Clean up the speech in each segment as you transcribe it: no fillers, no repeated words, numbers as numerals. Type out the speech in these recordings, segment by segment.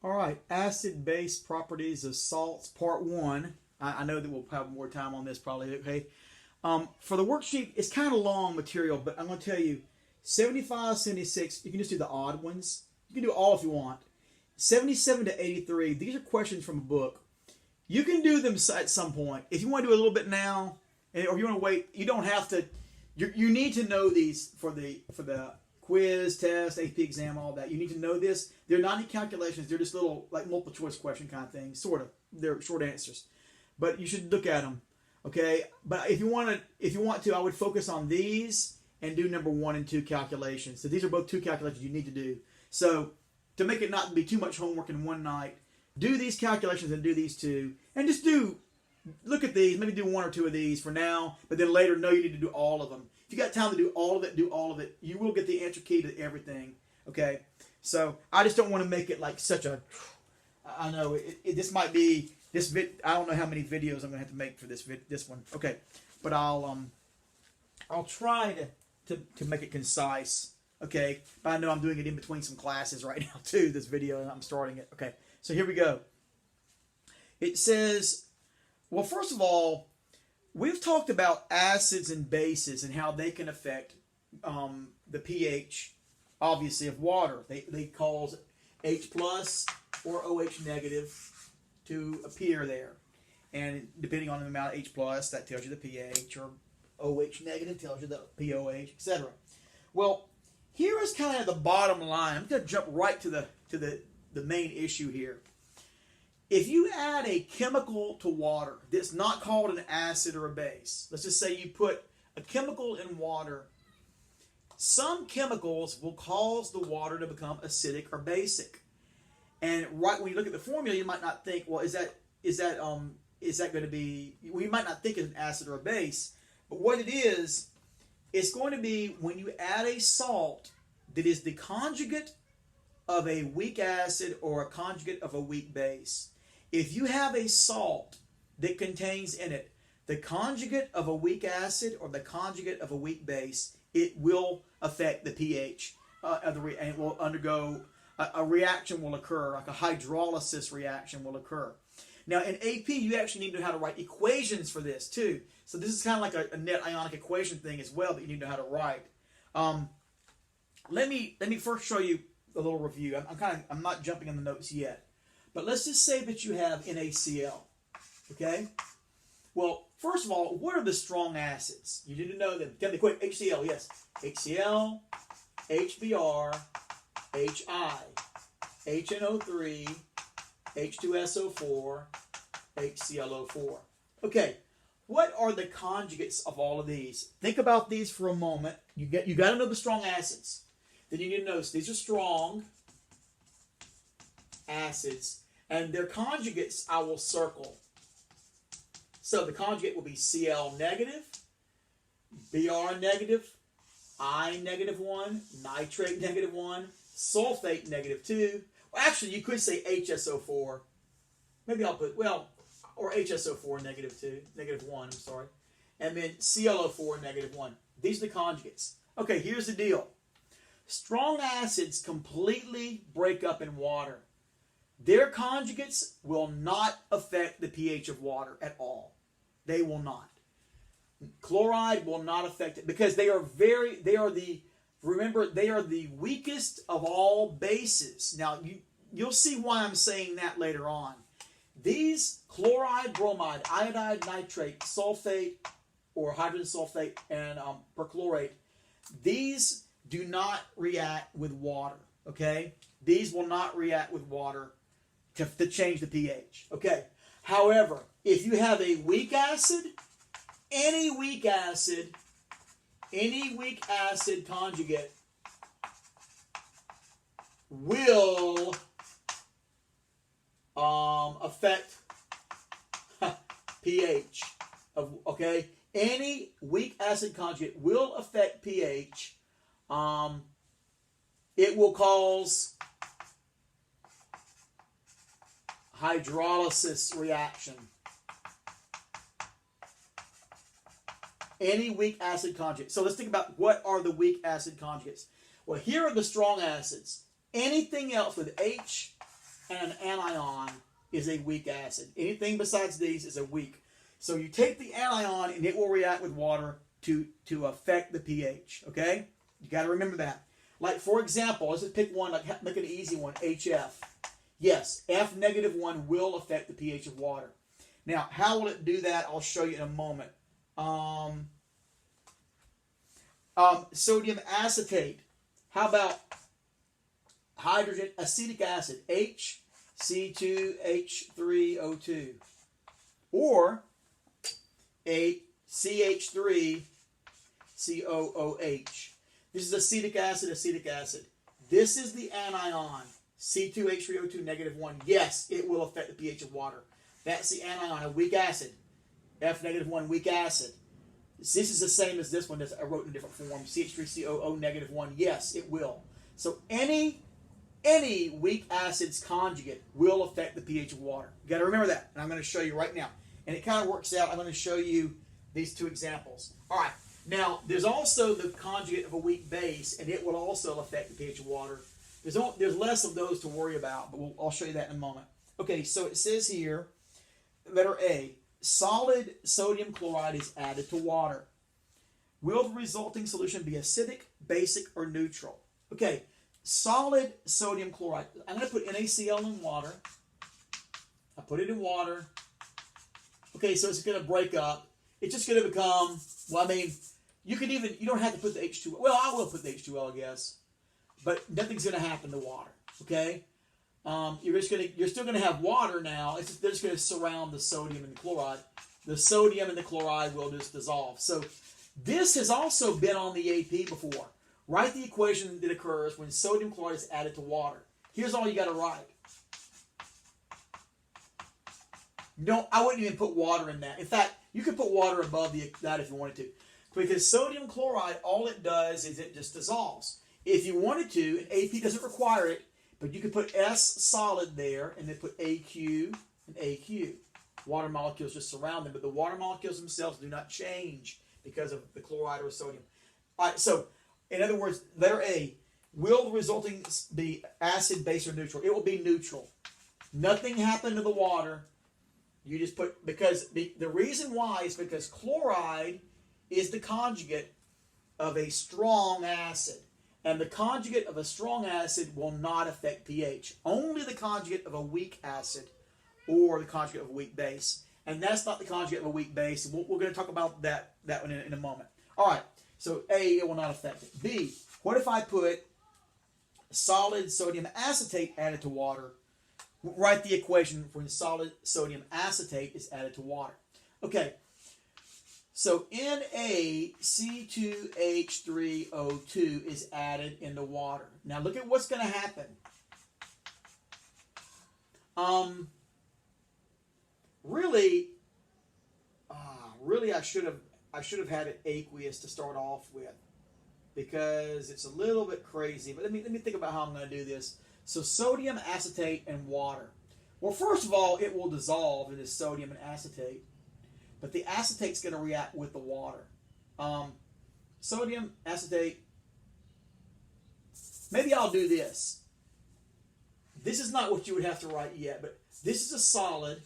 All right, acid-base properties of salts, part one. I know that we'll have more time on this probably, okay? For the worksheet, it's kind of long material, but I'm going to tell you, 75, 76, you can just do the odd ones. You can do all if you want. 77 to 83, these are questions from a book. You can do them at some point. If you want to do a little bit now, or if you want to wait, you don't have to. You need to know these for the quiz, test, AP exam, all that. You need to know this. They're not any calculations. They're just little like multiple choice question kind of things, sort of. They're short answers, but you should look at them. Okay, but if you want to, I would focus on these and do number 1 and 2 calculations. So these are both 2 calculations you need to do. So to make it not be too much homework in one night, do these calculations and do these 2, and just look at these. Maybe do 1 or 2 of these for now, but then later, no, you need to do all of them. If you got time to do all of it, do all of it. You will get the answer key to everything. Okay, so I just don't want to make it like such a. I know this might be this I don't know how many videos I'm gonna have to make for this one. Okay, but I'll try to make it concise. Okay, but I know I'm doing it in between some classes right now too. This video, and I'm starting it. Okay, so here we go. It says, well, first of all, we've talked about acids and bases and how they can affect the pH, obviously, of water. They cause H plus or OH negative to appear there. And depending on the amount of H plus, that tells you the pH, or OH negative tells you the POH, etc. Well, here is kind of the bottom line. I'm going to jump right to the main issue here. If you add a chemical to water that's not called an acid or a base, let's just say you put a chemical in water, some chemicals will cause the water to become acidic or basic. And right when you look at the formula, you might not think, well, is that going to be? Well, you might not think it's an acid or a base, but what it is, it's going to be when you add a salt that is the conjugate of a weak acid or a conjugate of a weak base. If you have a salt that contains in it the conjugate of a weak acid or the conjugate of a weak base, it will affect the pH and it will undergo a reaction will occur, like a hydrolysis reaction will occur. Now in AP, you actually need to know how to write equations for this too. So this is kind of like a net ionic equation thing as well that you need to know how to write. Let me first show you a little review. I'm not jumping in the notes yet. But let's just say that you have NaCl, okay? Well, first of all, what are the strong acids? You need to know them. Tell me quick. HCl, yes. HCl, HBr, HI, HNO3, H2SO4, HClO4. Okay, what are the conjugates of all of these? Think about these for a moment. You got to know the strong acids. Then you need to notice these are strong acids, and their conjugates I will circle. So the conjugate will be Cl negative, Br negative, I negative 1, nitrate negative 1, sulfate negative 2. Well, actually, you could say HSO4. Maybe I'll put, or HSO4 negative 2, negative 1, I'm sorry. And then ClO4 negative 1. These are the conjugates. Okay, here's the deal. Strong acids completely break up in water. Their conjugates will not affect the pH of water at all. They will not. Chloride will not affect it because they are the weakest of all bases. Now, you'll see why I'm saying that later on. These chloride, bromide, iodide, nitrate, sulfate, or hydrogen sulfate, and perchlorate, these do not react with water, okay? These will not react with water to change the pH, okay? However, if you have a weak acid, any weak acid conjugate will affect pH, okay? Any weak acid conjugate will affect pH. It will cause hydrolysis reaction. Any weak acid conjugate. So let's think about what are the weak acid conjugates. Well, here are the strong acids. Anything else with H and an anion is a weak acid. Anything besides these is a weak. So you take the anion and it will react with water to affect the pH. Okay? You got to remember that. Like, for example, let's just pick one, like make an easy one, HF. Yes, F negative 1 will affect the pH of water. Now, how will it do that? I'll show you in a moment. Sodium acetate. How about hydrogen acetic acid, HC2H3O2, or a CH3COOH. This is acetic acid, acetic acid. This is the anion, C2H3O2 negative 1. Yes, it will affect the pH of water. That's the anion, a weak acid. F negative 1, weak acid. This is the same as this one that I wrote in a different form, CH3COO negative 1. Yes, it will. So any weak acid's conjugate will affect the pH of water. You got to remember that, and I'm going to show you right now. And it kind of works out. I'm going to show you these two examples. All right. Now, there's also the conjugate of a weak base, and it will also affect the pH of water. There's less of those to worry about, but I'll show you that in a moment. Okay, so it says here, letter A, solid sodium chloride is added to water. Will the resulting solution be acidic, basic, or neutral? Okay, solid sodium chloride. I'm going to put NaCl in water. I put it in water. Okay, so it's going to break up. It's just going to become, well, I mean, you don't have to put the H2O. Well, I will put the H2O, I guess. But nothing's going to happen to water, okay? You're still going to have water now. They're just going to surround the sodium and the chloride. The sodium and the chloride will just dissolve. So this has also been on the AP before. Write the equation that occurs when sodium chloride is added to water. Here's all you got to write. No, I wouldn't even put water in that. In fact, you could put water above that if you wanted to. Because sodium chloride, all it does is it just dissolves. If you wanted to, and AP doesn't require it, but you could put S solid there and then put AQ and AQ. Water molecules just surround them, but the water molecules themselves do not change because of the chloride or sodium. All right, so in other words, letter A, will the resulting be acid, base, or neutral? It will be neutral. Nothing happened to the water. You just put, because the reason why is because chloride is the conjugate of a strong acid. And the conjugate of a strong acid will not affect pH. Only the conjugate of a weak acid or the conjugate of a weak base. And that's not the conjugate of a weak base. We're going to talk about that one in a moment. All right, so A, it will not affect it. B, what if I put solid sodium acetate added to water? Write the equation for when solid sodium acetate is added to water. Okay, so NaC2H3O2 is added into water. Now look at what's going to happen. Really, I should have had it aqueous to start off with, because it's a little bit crazy. But let me think about how I'm going to do this. So sodium acetate and water. Well, first of all, it will dissolve into sodium and acetate, but the acetate's going to react with the water. Sodium acetate. Maybe I'll do this. This is not what you would have to write yet, but this is a solid,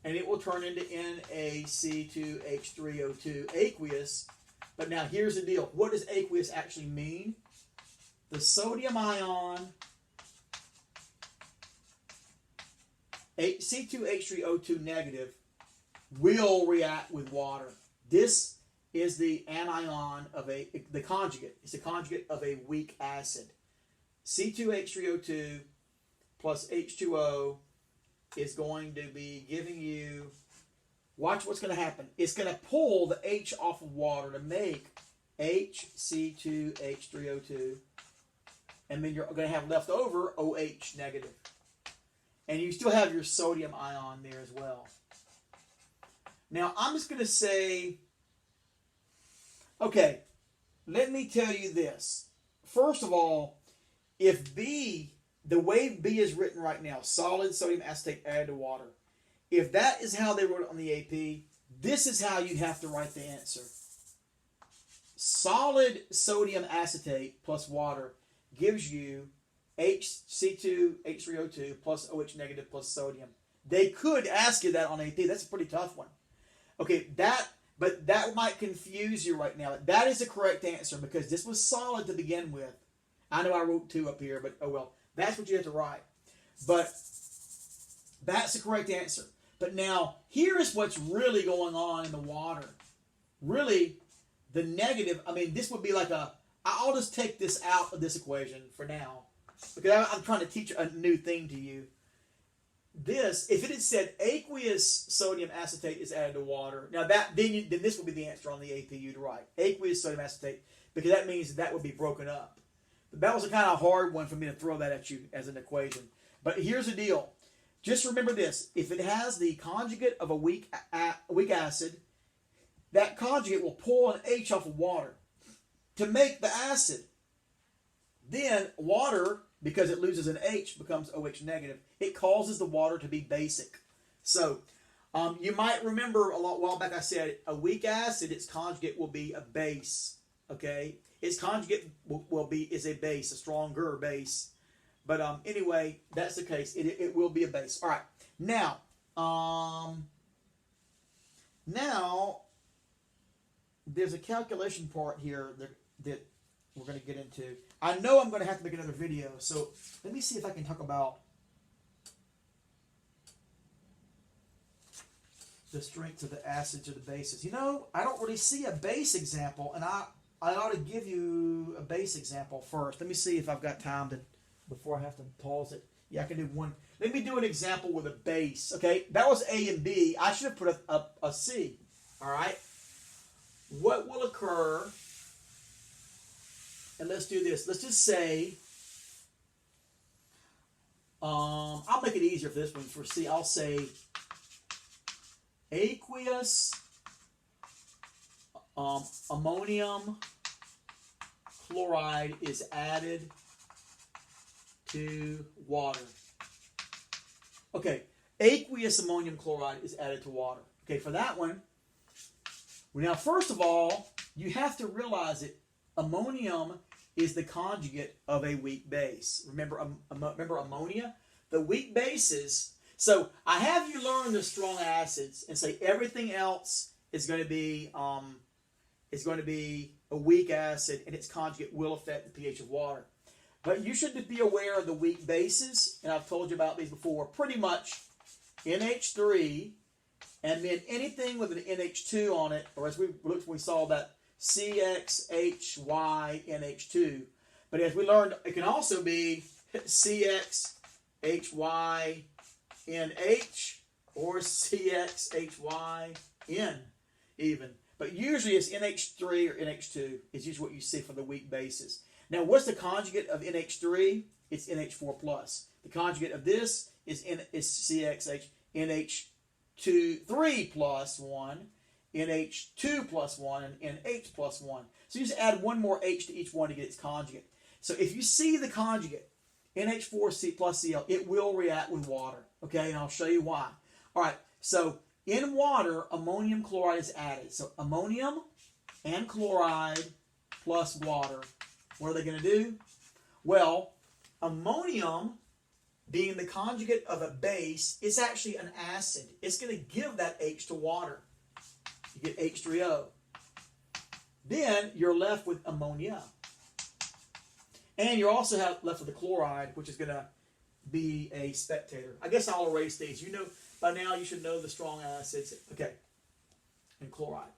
and it will turn into NaC2H3O2 aqueous. But now here's the deal. What does aqueous actually mean? The sodium ion, C2H3O2 negative, will react with water. This is the anion of the conjugate. It's a conjugate of a weak acid. C2H3O2 plus H2O is going to be giving you, watch what's going to happen. It's going to pull the H off of water to make HC2H3O2. And then you're going to have left over OH negative. And you still have your sodium ion there as well. Now, I'm just going to say, okay, let me tell you this. First of all, if B, the way B is written right now, solid sodium acetate added to water, if that is how they wrote it on the AP, this is how you'd have to write the answer. Solid sodium acetate plus water gives you HC2, H3O2 plus OH negative plus sodium. They could ask you that on AP. That's a pretty tough one. Okay, but that might confuse you right now. That is the correct answer because this was solid to begin with. I know I wrote 2 up here, but oh well. That's what you have to write. But that's the correct answer. But now, here is what's really going on in the water. Really, the negative, I mean, this would be like I'll just take this out of this equation for now. Because I'm trying to teach a new thing to you. This, if it had said aqueous sodium acetate is added to water, now then this would be the answer on the AP you'd write. Aqueous sodium acetate, because that means that would be broken up. But that was a kind of hard one for me to throw that at you as an equation. But here's the deal. Just remember this. If it has the conjugate of a weak acid, that conjugate will pull an H off of water to make the acid. Then water, because it loses an H, becomes OH negative. It causes the water to be basic. So you might remember a while back I said a weak acid, its conjugate will be a base. Okay? Its conjugate is a base, a stronger base. But anyway, that's the case. It will be a base. All right. Now, there's a calculation part here that we're going to get into. I know I'm going to have to make another video, so let me see if I can talk about the strengths of the acids or the bases. You know, I don't really see a base example, and I ought to give you a base example first. Let me see if I've got time before I have to pause it. Yeah, I can do one. Let me do an example with a base. Okay, that was A and B. I should have put a C. All right. What will occur? And let's do this. Let's just say, I'll make it easier for this one. For C, I'll say aqueous ammonium chloride is added to water. Okay, aqueous ammonium chloride is added to water. Okay, for that one, now first of all, you have to realize that ammonium is the conjugate of a weak base. Remember ammonia? The weak bases. So I have you learn the strong acids and say everything else is going to be a weak acid, and its conjugate will affect the pH of water. But you should be aware of the weak bases, and I've told you about these before. Pretty much NH3, and then anything with an NH2 on it, or as we looked when we saw that CXHYNH2. But as we learned, it can also be CXHYNH or CXHYN even. But usually it's NH3 or NH2 is usually what you see for the weak bases. Now, what's the conjugate of NH3? It's NH4 plus. The conjugate of this is CXH, NH3 plus 1, NH2 plus 1, and NH plus 1. So you just add one more H to each one to get its conjugate. So if you see the conjugate, NH4 plus Cl, it will react with water. Okay, and I'll show you why. All right, so in water, ammonium chloride is added. So ammonium and chloride plus water. What are they going to do? Well, ammonium, being the conjugate of a base, it's actually an acid. It's going to give that H to water. You get H3O. Then you're left with ammonia. And you're also left with the chloride, which is going to be a spectator. I guess I'll erase these. You know, by now you should know the strong acids. Okay. And chloride.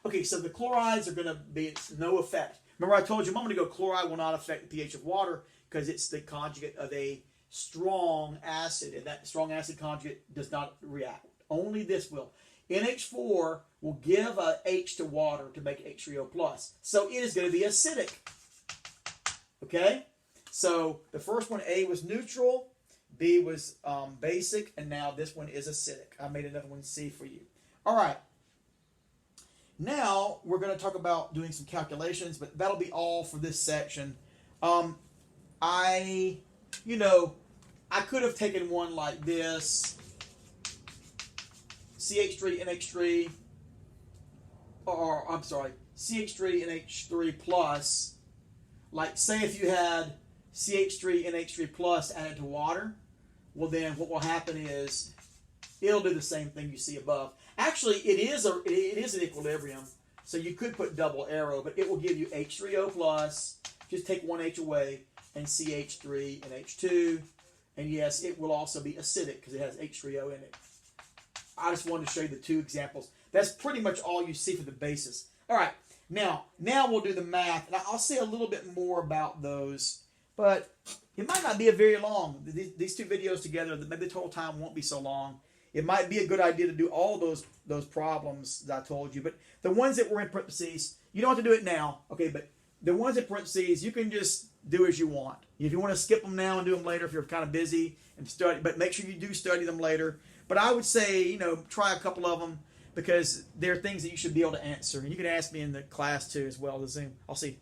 Okay, so the chlorides are going to be no effect. Remember I told you a moment ago chloride will not affect the pH of water because it's the conjugate of a strong acid, and that strong acid conjugate does not react. Only this will. NH4 will give a H to water to make H3O+. So it is going to be acidic. Okay? So the first one, A, was neutral, B was basic, and now this one is acidic. I made another one, C, for you. All right. Now we're going to talk about doing some calculations, but that'll be all for this section. I could have taken one like this, CH3NH3, or I'm sorry, CH3NH3 plus, like say if you had CH3, NH3 plus added to water, well then what will happen is it'll do the same thing you see above. Actually, it is an equilibrium, so you could put double arrow, but it will give you H3O plus, just take one H away, and CH3 and H2, and yes, it will also be acidic because it has H3O in it. I just wanted to show you the two examples. That's pretty much all you see for the basis. All right, now we'll do the math, and I'll say a little bit more about those, but it might not be a very long. These two videos together, maybe the total time won't be so long. It might be a good idea to do all those problems that I told you, but the ones that were in parentheses, you don't have to do it now, okay? But the ones in parentheses, you can just do as you want. If you want to skip them now and do them later, if you're kind of busy and study, but make sure you do study them later. But I would say, try a couple of them because they're things that you should be able to answer, and you can ask me in the class too as well as Zoom. I'll see you.